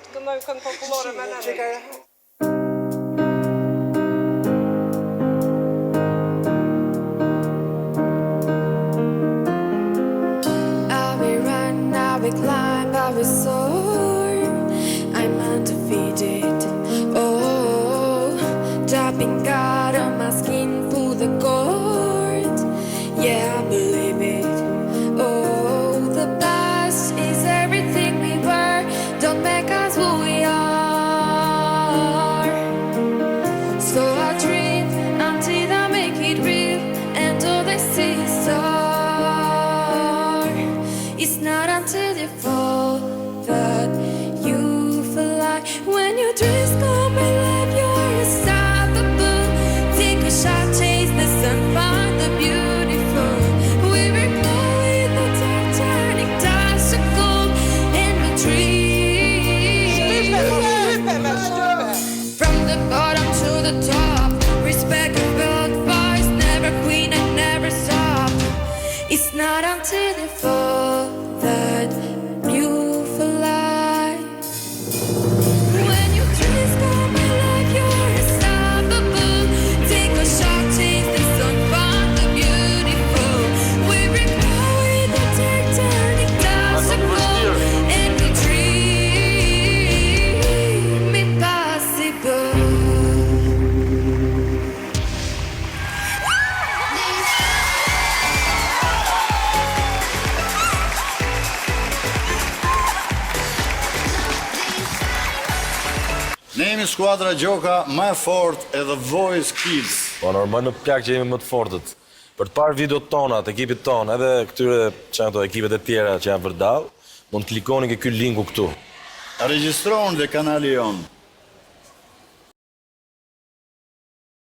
të këndoj këngë popullore me nënë. I will climb, I will soar. I'm undefeated. Oh, dropping God on my skin, pull the cord. Yeah, I believe it. Oh, the past is everything we were. Don't make us who we are. So I dream until I make it real, and all they see is star. It's not until you fall that you fly. When your dreams come alive, you're unstoppable. Take a shot, chase the sun, find the beautiful. We were going the dark, turning dust to gold, and we dream. From the bottom to the top, respect and build voice, never queen and never stop. It's not until you fall that you fly. When your dreams come alive, you're unstoppable. Take a shot, chase the sun, find the beautiful. We recall in the dark, turning dust to gold, and we dream impossible. Ne jemi skuadra Gjoka më e fortë e The Voice Kids. Po normal në plak që jemi më të fortët. Për të parë videot tona, të ekipit tonë, edhe këtyre që janë këto ekipet e tjera që janë vërdall, mund të klikoni ke ky linku këtu. Regjistrohen dhe kanali jon.